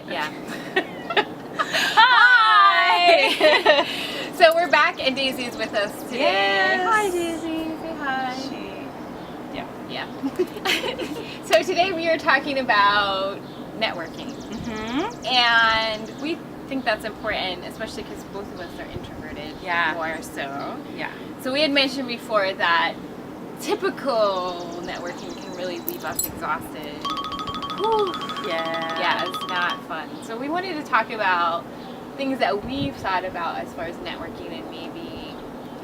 Yeah. Hi! So we're back and Daisy's with us today. Yes. Hi Daisy, say hi. Yeah. So today we are talking about networking. And we think that's important, especially because both of us are introverted more so. Yeah. So we had mentioned before that typical networking can really leave us exhausted. Whew. Yeah, it's not fun. So we wanted to talk about things that we've thought about as far as networking and maybe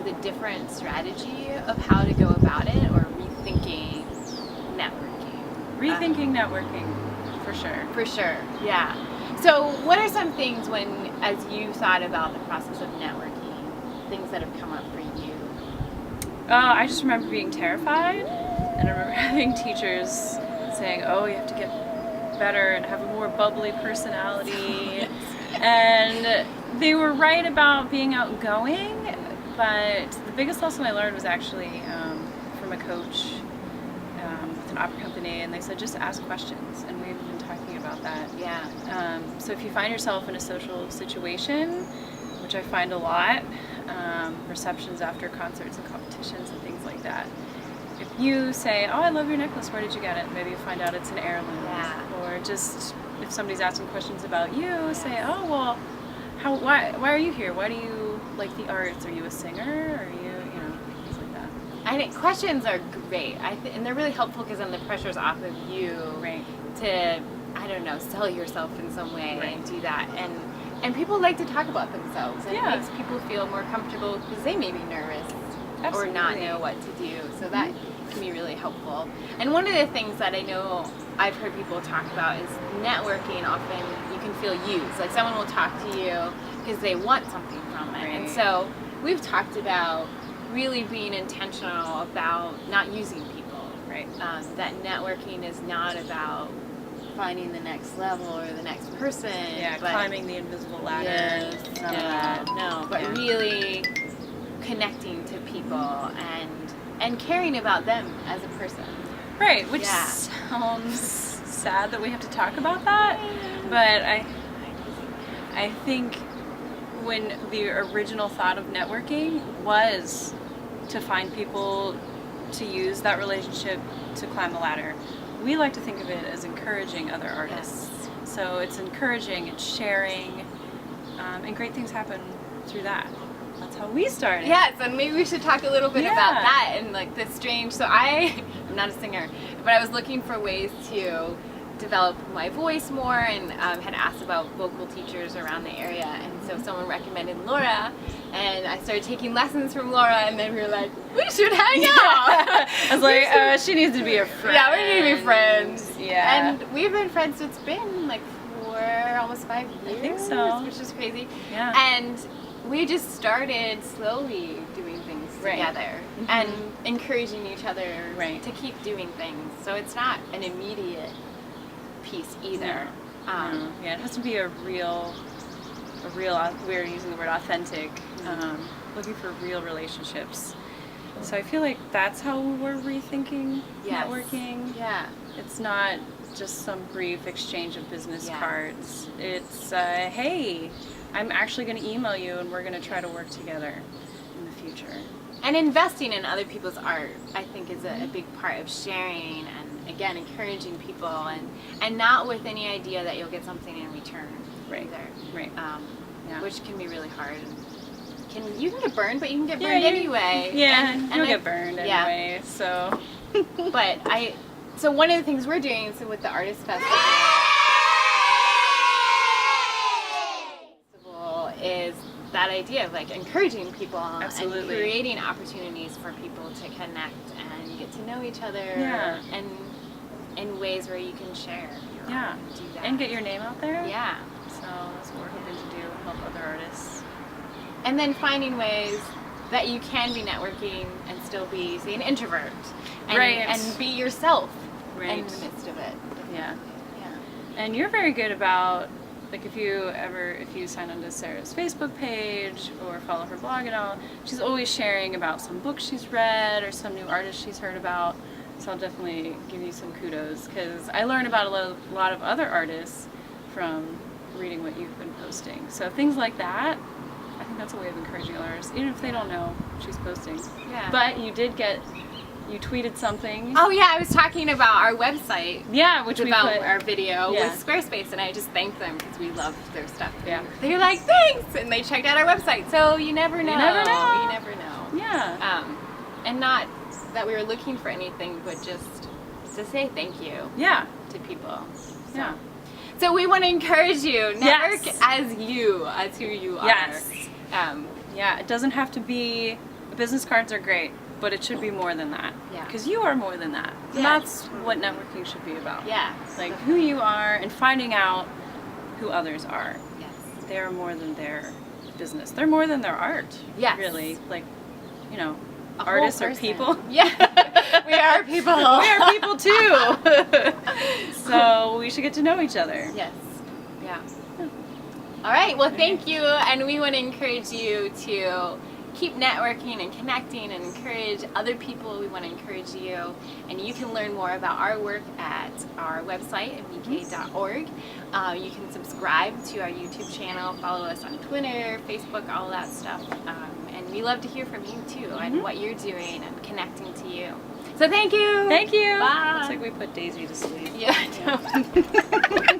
the different strategy of how to go about it or rethinking networking. Networking, for sure. For sure, yeah. So what are some things when, as you thought about the process of networking, things that have come up for you? I just remember being terrified, and I remember having teachers saying, oh, you have to get better and have a more bubbly personality. And they were right about being outgoing, but the biggest lesson I learned was actually from a coach with an opera company, and they said just ask questions, and we've been talking about that. Yeah. So if you find yourself in a social situation, which I find a lot, receptions after concerts and competitions and things like that, if you say, oh, I love your necklace, where did you get it? Maybe you find out it's an heirloom. Yeah. Or just, if somebody's asking questions about you, say, oh, well, why are you here? Why do you like the arts? Are you a singer? Are you know, things like that. I think questions are great. And they're really helpful because then the pressure's off of you to, I don't know, sell yourself in some way and do that. And people like to talk about themselves, and it makes people feel more comfortable because they may be nervous or not know what to do. So that can be really helpful. And one of the things that I know I've heard people talk about is networking. Often you can feel used. Like someone will talk to you because they want something from it. And so we've talked about really being intentional about not using people. That networking is not about finding the next level or the next person. Yeah, climbing the invisible ladder. But really connecting to people and caring about them as a person. Right, which sounds sad that we have to talk about that, but I think when the original thought of networking was to find people to use that relationship to climb the ladder, we like to think of it as encouraging other artists. So it's encouraging, it's sharing, and great things happen through that. That's how we started. Yes, and maybe we should talk a little bit about that and like the strange. So I'm not a singer, but I was looking for ways to develop my voice more, and had asked about vocal teachers around the area, and so someone recommended Laura, and I started taking lessons from Laura, and then we were like, we should hang out. I was like, she needs to be a friend. Yeah, we need to be friends. Yeah. And we've been friends, it's been like almost 5 years. I think so. Which is crazy. Yeah. And we just started slowly doing things together and encouraging each other to keep doing things. So it's not an immediate piece either. Yeah, it has to be a real, we're using the word authentic, looking for real relationships. So I feel like that's how we're rethinking networking. Yeah. It's not just some brief exchange of business cards. It's, hey, I'm actually going to email you and we're going to try to work together in the future. And investing in other people's art, I think, is a big part of sharing and, again, encouraging people and not with any idea that you'll get something in return either. Which can be really hard. You can get burned, but you can get burned anyway. Yeah, you'll get burned anyway, so. So one of the things we're doing with the Artist Festival is that idea of like encouraging people and creating opportunities for people to connect and get to know each other and in ways where you can share. And do that. And get your name out there. Yeah. So that's what we're hoping to do, help other artists. And then finding ways that you can be networking and still be, say, an introvert. And be yourself in the midst of it. Yeah. And you're very good about, like, if you sign on to Sarah's Facebook page or follow her blog and all, she's always sharing about some books she's read or some new artist she's heard about. So I'll definitely give you some kudos, because I learn about a lot of other artists from reading what you've been posting. So things like that, I think that's a way of encouraging others, even if they don't know she's posting. Yeah. But you tweeted something. Oh yeah, I was talking about our website. Yeah, which we about put, our video yeah. with Squarespace, and I just thanked them because we loved their stuff. Yeah. They're like, thanks, and they checked out our website. So you never know. You never know. You never know. Yeah. And not that we were looking for anything, but just to say thank you. Yeah. To people. So. Yeah. So we want to encourage you. Network Yes. as you, as who you are. Yes. Yeah. It doesn't have to be. Business cards are great, but it should be more than that. Yeah. Because you are more than that. Yeah. And that's what networking should be about. Yeah. Like who you are and finding out who others are. Yes. They're more than their business. They're more than their art. Yes. Really. Like, you know, A whole artists are person. people. Yeah. We are people. We are people too. So we should get to know each other. Yes. Yeah. All right. Well, thank you. And we want to encourage you to keep networking and connecting and encourage other people. We want to encourage you. And you can learn more about our work at our website at vk.org. You can subscribe to our YouTube channel, follow us on Twitter, Facebook, all that stuff. And we love to hear from you too and what you're doing and connecting to you. So thank you. Thank you. Bye. Looks like we put Daisy to sleep. Yeah. I know.